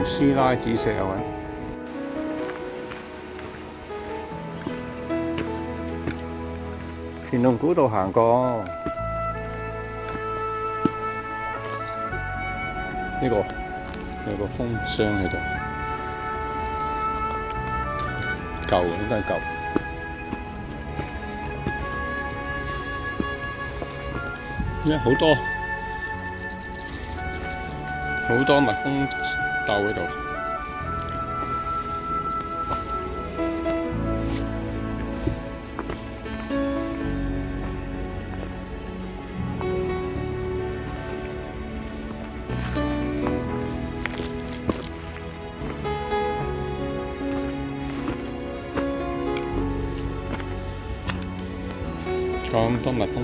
師奶子石啊！田龍古道行過，呢個有個風箱喺度，舊應該係舊。好多蜜蜂竇喺度。咁多蜜蜂。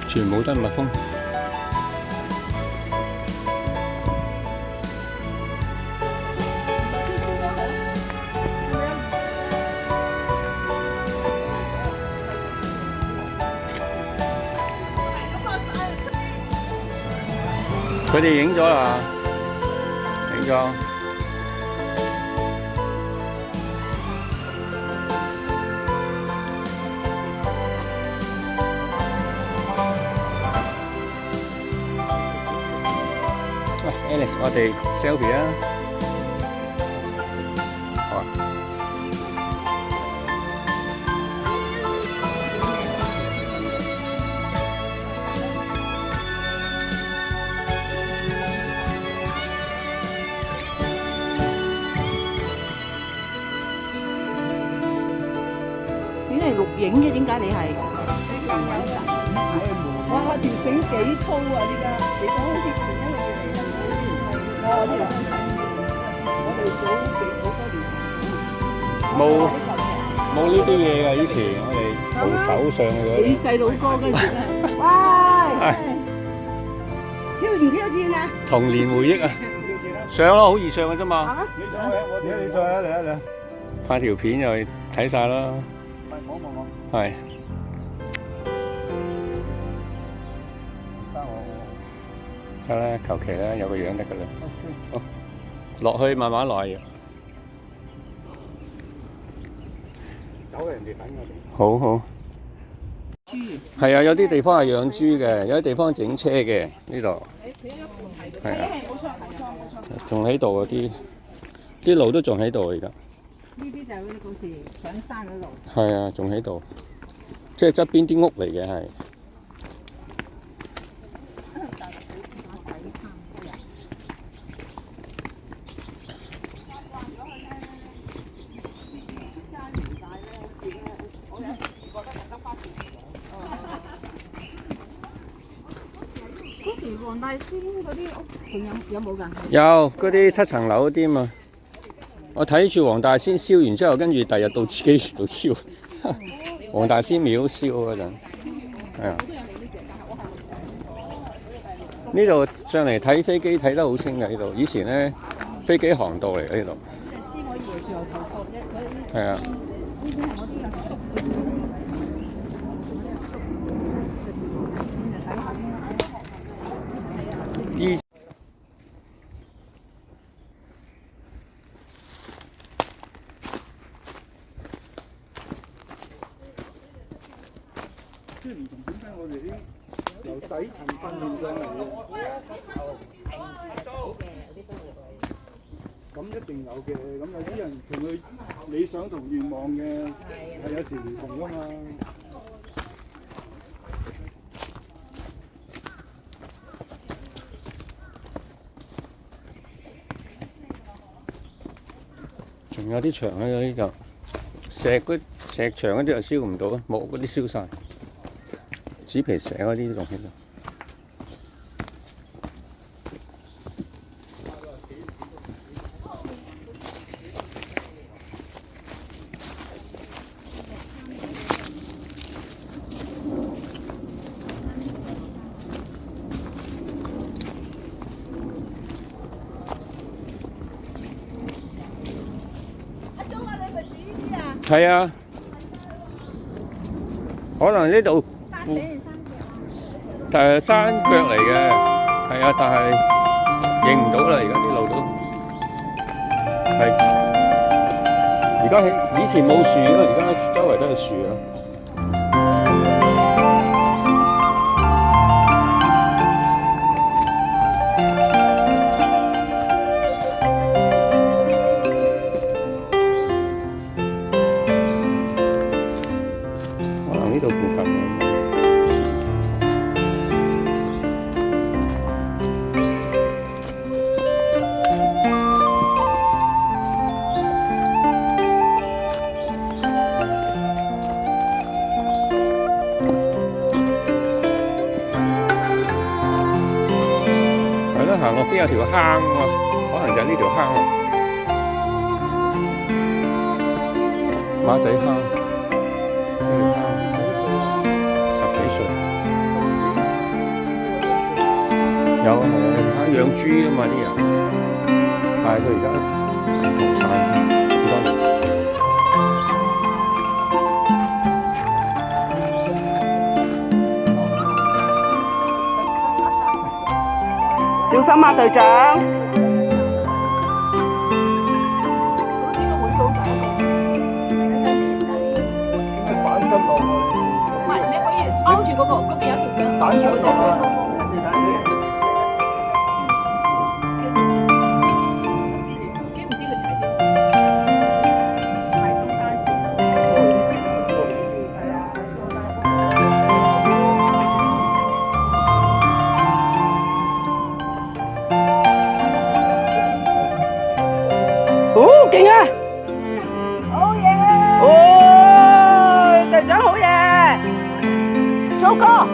全部都係蜜蜂。佢哋影咗啦，影咗。Alice， 我哋 selfie 啊！好啊。點係錄影嘅？點解你係？哇！條繩幾粗啊！呢家你講好似前一個月嚟嘅。我哋冇呢啲嘢㗎，以前我哋用手上嘅。你細佬哥嗰時咧，喂，挑唔挑戰啊？童年回憶啊！上咯，好易上嘅啫嘛。你上去，你上去，嚟啊！拍條片又睇晒啦。我。係。得啦，求其啦，有個樣得㗎啦。好，落去慢慢來。有人哋等我哋。好好。豬。係啊，有啲地方係養豬嘅，有啲地方整車嘅呢度。係啊。仲喺度啊！啲路都仲喺度而家。呢啲就係嗰時上山嗰路。係啊，仲喺度，即係側邊啲屋嚟嘅係。黃大仙嗰啲屋仲有冇㗎？有嗰啲7層樓嗰啲嘛。我睇住黃大仙燒完之後，跟住第日到自己度燒。黃大仙廟燒嗰陣，係啊。呢度上嚟睇飛機睇得好清嘅呢度，以前咧飛機航道嚟嘅呢度。知我爺住頭頭角係啊。呢邊係我啲人。即係唔同點解我哋啲由底層訓練上嚟咁一定有嘅，咁有啲人同佢理想同願望嘅係有時唔同㗎嘛。仲有啲牆喺度呢度，石石牆嗰啲又燒唔到啊，冇嗰啲燒晒，紙皮石嗰啲仲喺度。係啊，可能呢度山腳嚟嘅，係啊，但係認唔到啦，而家啲路都係，而家以前冇樹啊，而家周圍都係樹啊。呢度附近係咯，行落邊有條坑喎，可能就係呢條坑喎，馬仔坑。有啊，養豬啊嘛啲人，但係佢而家唔同晒好多年。小心啊，隊長！反身落去。唔係，你可以勾住嗰個，嗰邊有條繩。反身落去。哦，勁啊！好嘢！哦，隊長好嘢！糟糕！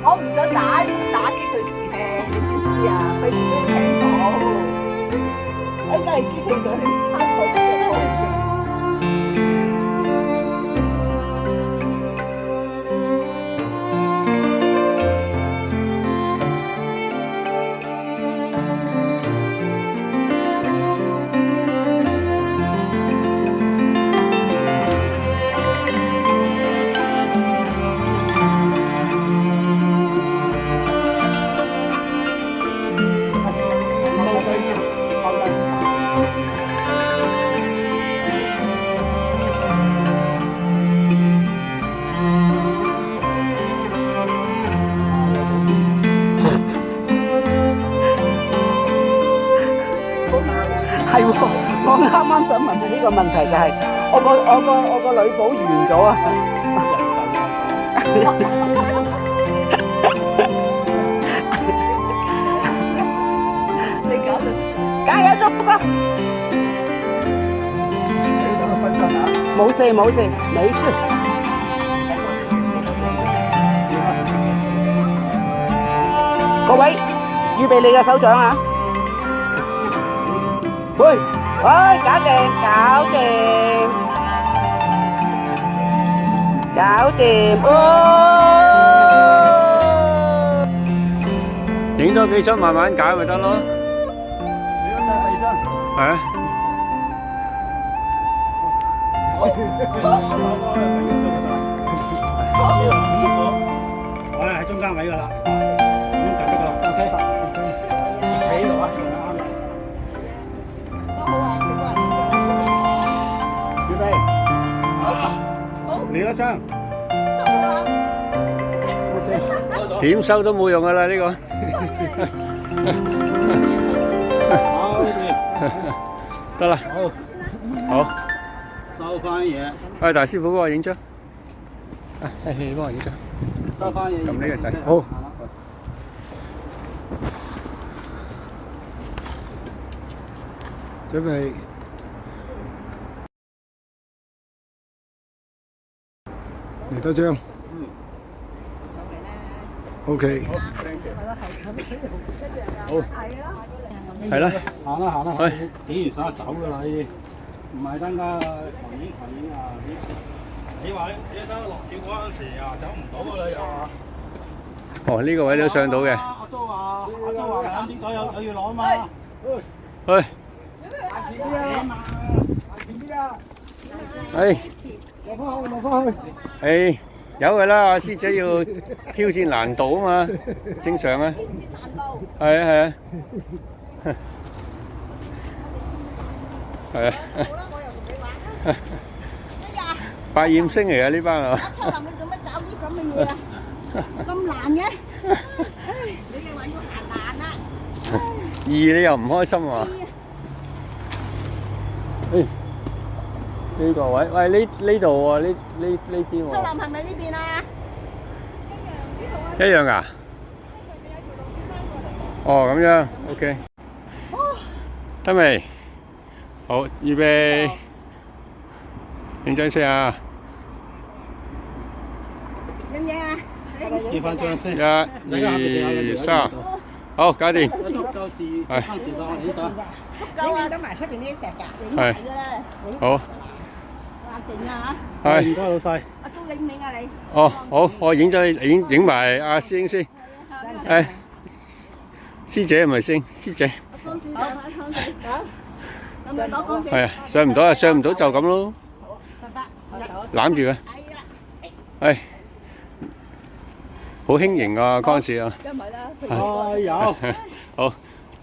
我唔想打擊佢士氣，你知唔知啊？費事俾佢聽到，一陣係激氣上去插佢嘅肚先。係喎，我啱啱想問你呢個問題就係，我個女保完咗啊！你搞到加油，中哥！冇事冇事，沒事。各位，預備你嘅手掌啊！喂，搞掂，影多幾張慢慢搞咪得咯。係啊。我哋喺中間位㗎啦，咁近得㗎啦 ，OK。喺度啊，預備，嚟一張。點收都冇用㗎啦呢個。好得啦。好。收翻嘢。喂，大師傅幫我影張。你幫我影張。收翻嘢。撳呢個掣。好。準備。嚟多張。OK。好。係啦。行啦行啦，去幾完手走噶啦呢啲，唔係等㗎頭影啊！你話你等落跳嗰陣時啊，走唔到㗎啦又話。哦，呢個位都上到嘅。阿蘇話兩邊袋有要攞啊嘛。去。前啲啊！前啲啊！係。落翻去。係有㗎啦，阿師姐要挑戰難度啊嘛，正常啊。係啊係啊。係啊。百厭星嚟㗎呢班啊！秋林，你做乜搞啲咁嘅嘢啊？咁難嘅？你嘅話要行難啦。二你又唔開心喎？呢個位，喂呢度喎，呢邊秋喎。林係咪呢邊啊？一樣㗎？哦，咁樣，OK。得未？好，預備，影張先啊！影唔影啊？試翻張先。1、2、3，好，搞掂。足夠時翻時當起手。夠啊！得埋出邊啲石㗎。係。好。哇，勁啊係。唔該老細。阿鐘影唔影啊你？哦，好，我影埋阿師兄先。係。師姐係咪先？師姐。江子上翻香地。有冇攞江子？係啊，上唔到啊，上唔到就咁咯。得。攬住佢。係。好輕盈啊，嗰陣時啊。因為啦，哦，有。好，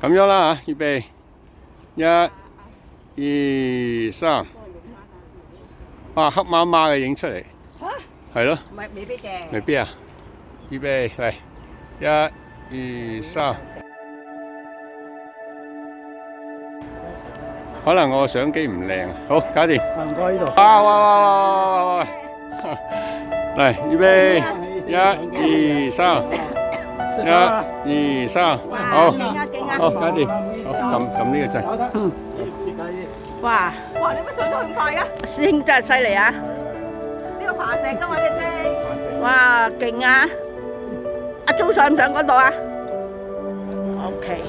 咁樣啦嚇，預備，1、2、3，哇，黑麻麻嘅影出嚟，係咯，唔係未必嘅。未必啊，預備，嚟，1、2、3，可能我相機唔靚，好，搞掂。唔該呢度。哇！嚟，預備，1、2、3。1、2、3，好，好，搞掂，好，撳呢個掣。哇！哇！你乜上得咁快啊？師兄真係犀利啊！呢個爬石㗎嘛，你識？哇！勁啊！阿租上唔上嗰度啊 ？OK。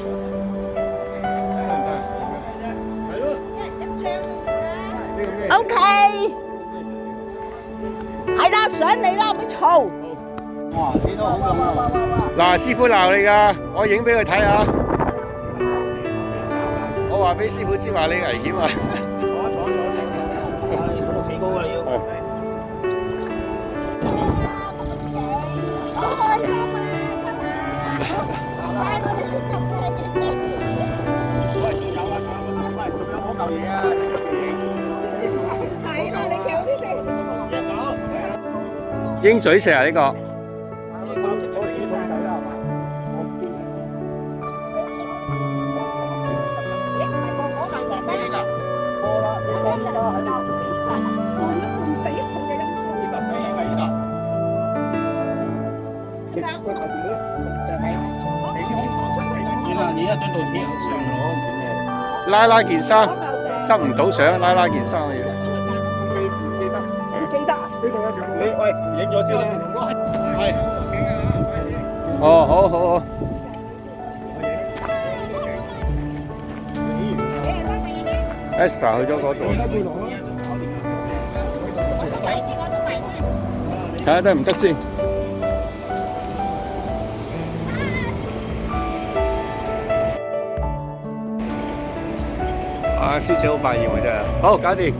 OK。係啦，上嚟啦，唔好嘈。哇！幾多好用啊！嗱，師傅鬧你㗎，我影俾佢睇下。我話俾師傅知話你危險啊！坐，嗰度企高啊要。好開心啊！喂，仲有嗰嚿嘢啊！係啦，你企好啲先。鷹嘴石啊呢個。你一張到錢上攞拉件衫，執唔到相，拉件衫要。唔記得。記得。呢度一張。你喂，影咗先啦。係。哦，好。Esther 去咗嗰度。睇下得唔得先。啊，師姐好百厭喎真係。好，搞掂。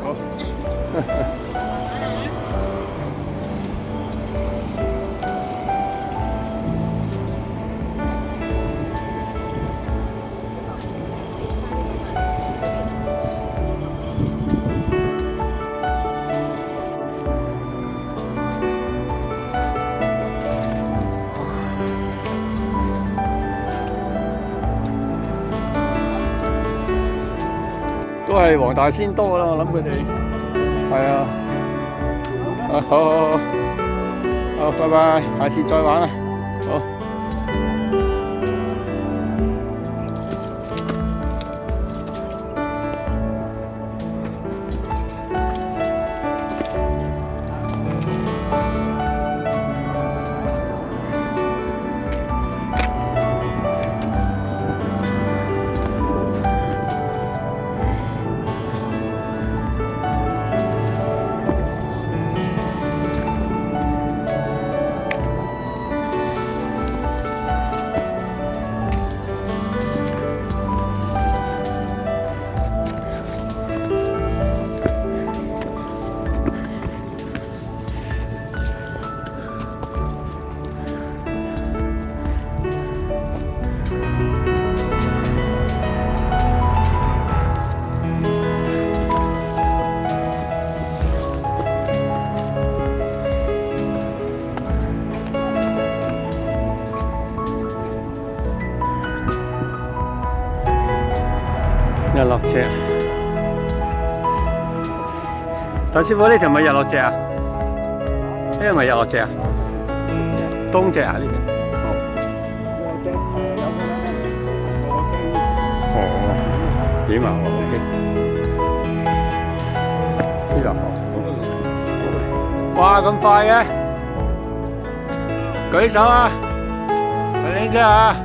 好。都係黃大仙多啦，我諗佢哋。係啊。啊，好。好，拜拜，下次再玩啦。好。日落隻，大師傅呢條咪日落隻啊？呢個咪日落隻啊？東隻啊呢隻？哦，點啊？好激！呢個哇咁快嘅，舉手啊！嚟呢隻啊！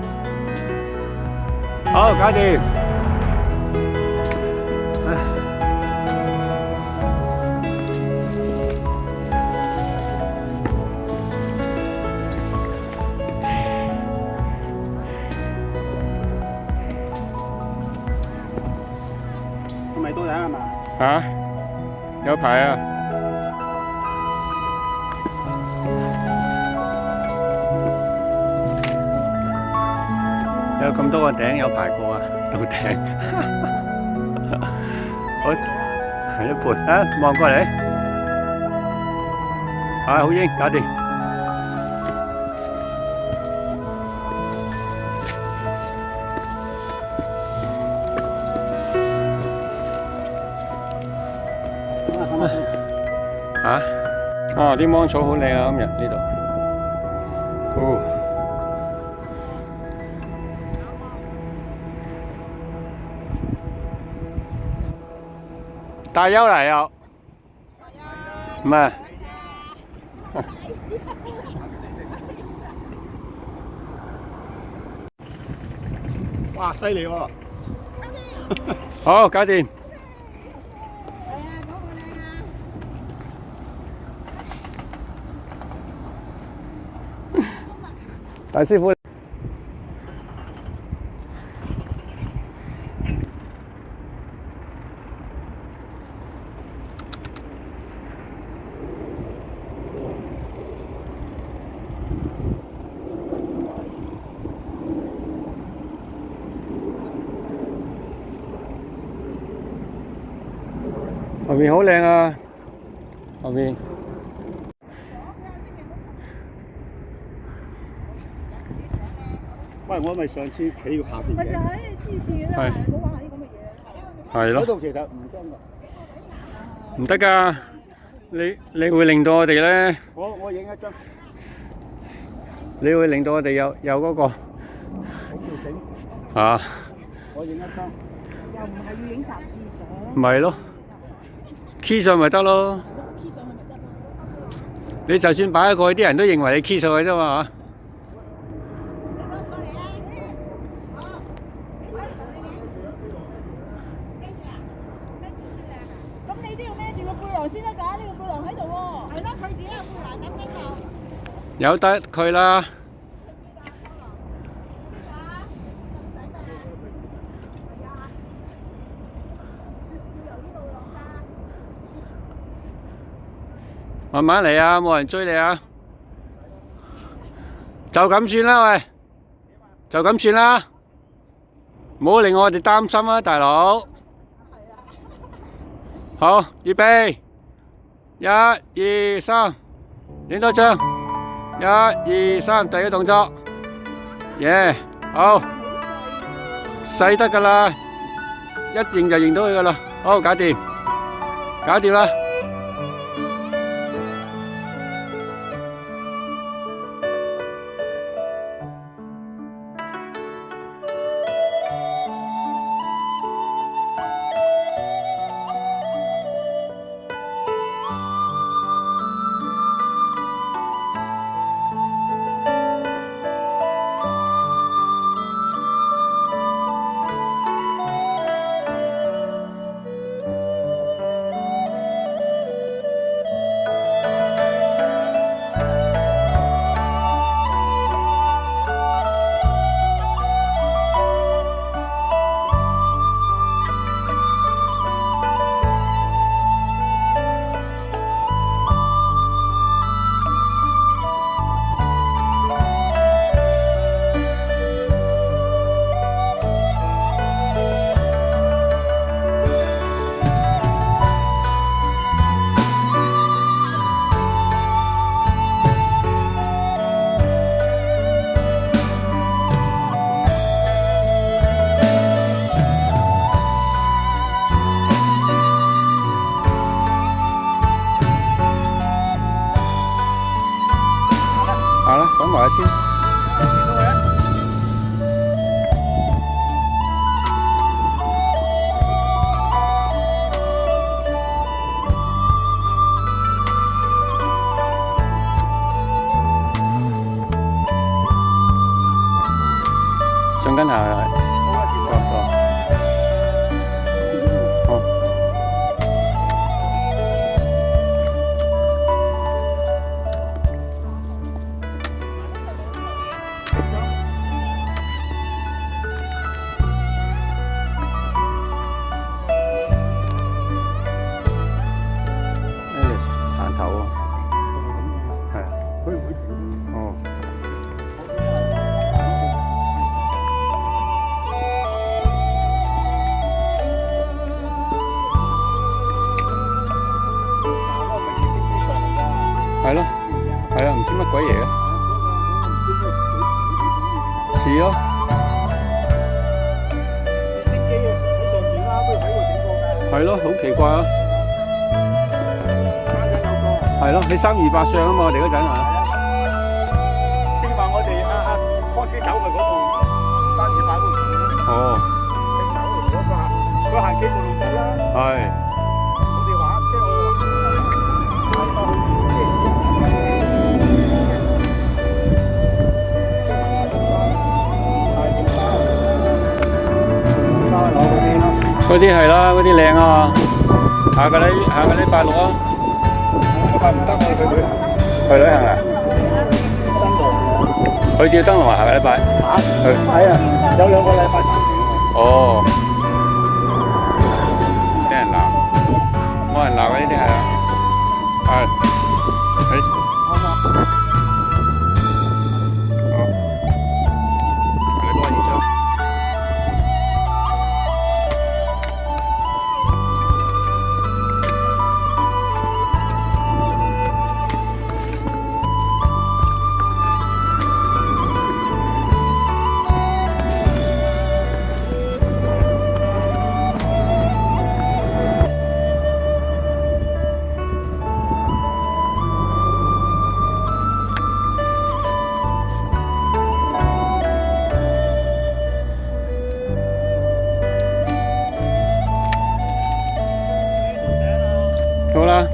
好，搞掂。咪到頂係嘛？嚇？有排啊！有咁多個頂，有排過啊！到頂，好，行一半啊！望過嚟，好英，搞掂。哦，啲芒草好靚啊！今日呢度，哦，大優嚟又，唔係，哇，犀利喎！好，搞掂。大師傅，後面好靚啊！後面。喂，我咪上次企下邊嘅。咪就係黐線嘅啦，唔好玩下啲咁嘅嘢。係咯。嗰度其實唔得㗎。唔得㗎，你會令到我哋咧，我影一張。你會令到我哋有嗰個我叫整。啊。我影一張。又唔係要影雜誌相。咪咯 ，key 上咪得咯。key 上去咪得咯。你就算擺一個，啲人都認為你 key 上去啫嘛嚇。先得㗎，呢個背囊喺度喎。係咯，佢自己有背囊咁拎落。由得佢啦。慢慢嚟啊，冇人追你啊。就咁算啦，喂，就咁算啦，唔好令我哋擔心啊，大佬。好，預備。1、2、3，影多張。1、2、3，第一個動作。耶，好，細得㗎啦，一認就認到佢㗎啦。好，搞掂，搞掂啦。先。上緊啊！好。行頭喎，係啊，哦。係咯，係啊，唔知乜鬼嘢嘅，似咯。係咯，好奇怪啊！係咯，你328上啊嘛，我哋嗰陣啊。正話我哋開車走去嗰度328嗰度。哦。佢行幾步路走啦。係。我哋話即係嗰啲係啦，嗰啲靚啊嘛。下個禮拜六啊。唔得我去旅行。去旅行啊？登陸。去吊燈籠啊？下個禮拜。去。係啊，有2個禮拜暫停。哦。俾人鬧，冇人鬧嘅呢啲係啊。係。你幫我影張。好啦。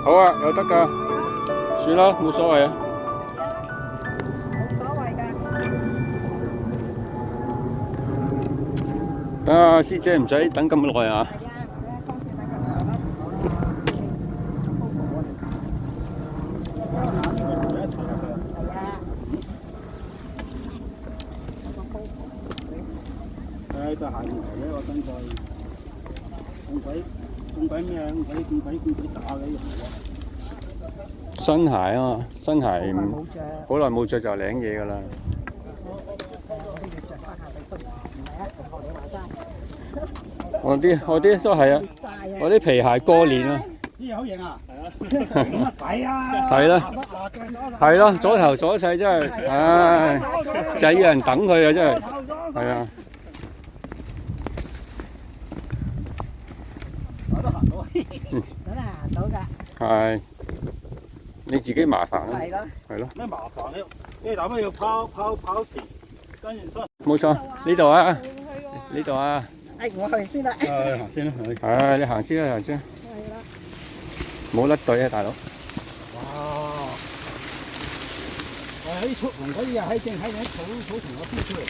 好啊，有得㗎，算啦，冇所謂啊。等阿師姐唔使等咁耐啊！喺度行嚟嘅我身在，咁鬼咩？咁鬼打嘅人喎！新鞋啊嘛，新鞋好耐冇着就領嘢㗎啦。我啲都係啊，我啲皮鞋過年啊。呢好型啊！係啊！係啦，係咯，左頭左勢真係，唉，就係要人等佢啊，真係，係啊。我都行到。梗係行到㗎。係，你自己麻煩啊。係咯。係咯。咩麻煩咧？你打咩要跑前，跟住冇錯，呢度啊，呢度啊。我去先啦。行先啦。你行先啦，行先。係啦。冇甩隊啊，大佬。哇！喺出門嗰啲啊，喺草叢嗰邊出嚟。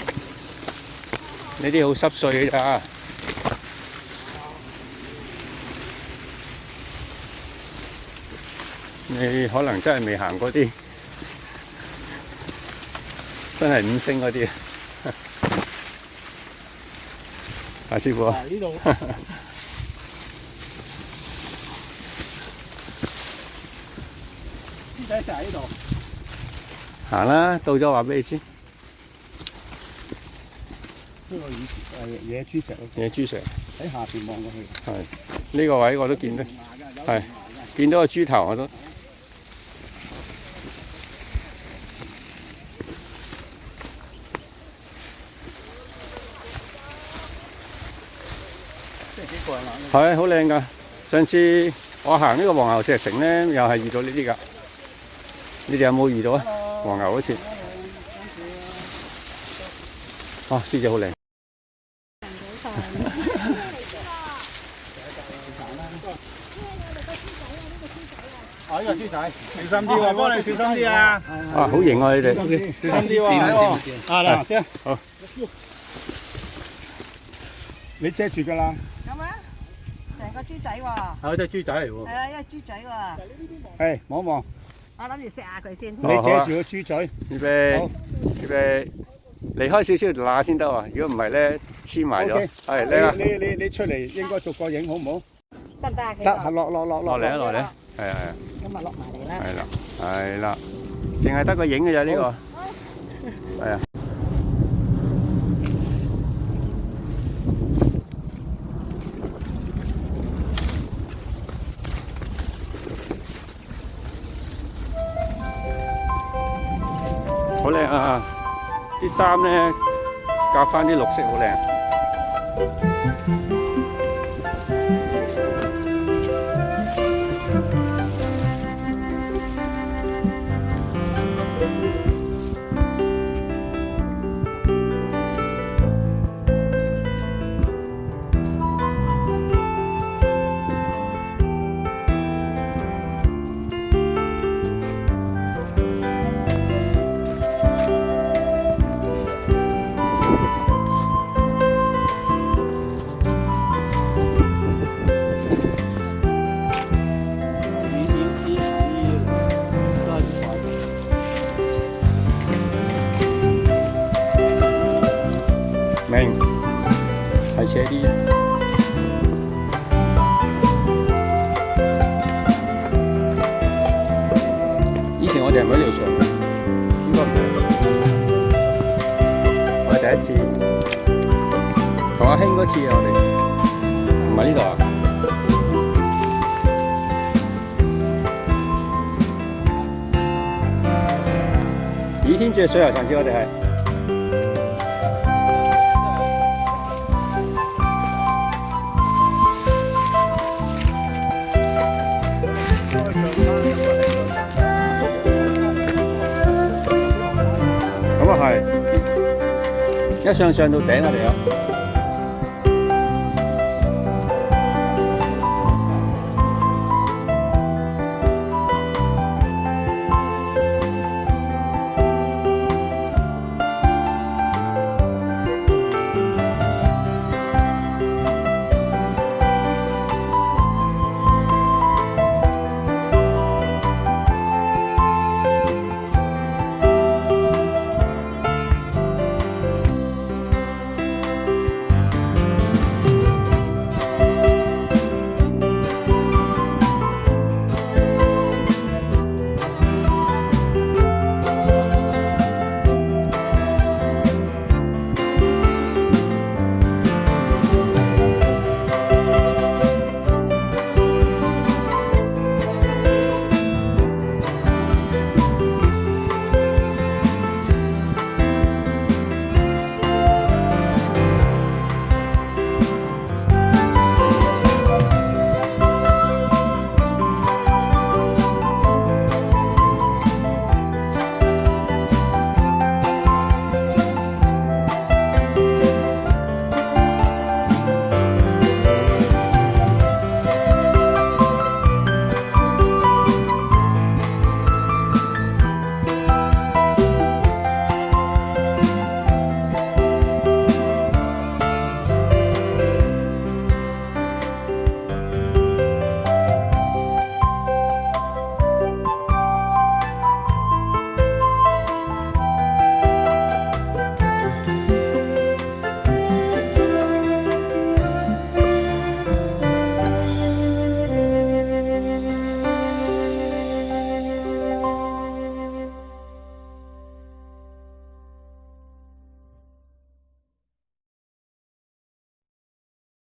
呢啲好濕碎嘅咋。你可能真係未行過啲，真係5星嗰啲。阿師傅啊！呢度。豬仔石喺呢度。行啦，到咗話俾你知。呢個以前野豬石咯。野豬石。喺下邊望過去。係。呢個位我都見到，係見到個豬頭我都。係好靚㗎。上次我行呢個黃牛石城咧，又係遇到呢啲㗎。你哋有冇遇到啊？黃牛好似。哇！獅子好靚。哦，呢個豬仔，小心啲喎，幫你小心啲啊！哇，好型啊！你哋小心啲喎，嗱先，好，你遮住㗎啦。咁啊，成個豬仔喎。係隻豬仔嚟喎。係啊，一個豬仔喎。係，望一望，我諗住錫下佢先。你遮住個豬嘴。預備，預備，離開少少罅先得喎。如果唔係咧，黐埋咗。係叻啊！你出嚟應該逐個影好唔好？得唔得啊？得，落落嚟啊！落嚟啊！係啊係啊。咁咪落埋嚟啦。係啦，係啦，淨係得個影嘅咋呢個，係啊。好靚啊！啲衫咧夾翻啲綠色，好靚。明，係斜啲。以前我哋係咪喺呢度上嘅？應該唔係。我係第一次，同阿興嗰次啊，我哋唔係呢度啊。倚天借水啊！上次我哋係。咁啊係，一上到頂我哋啊！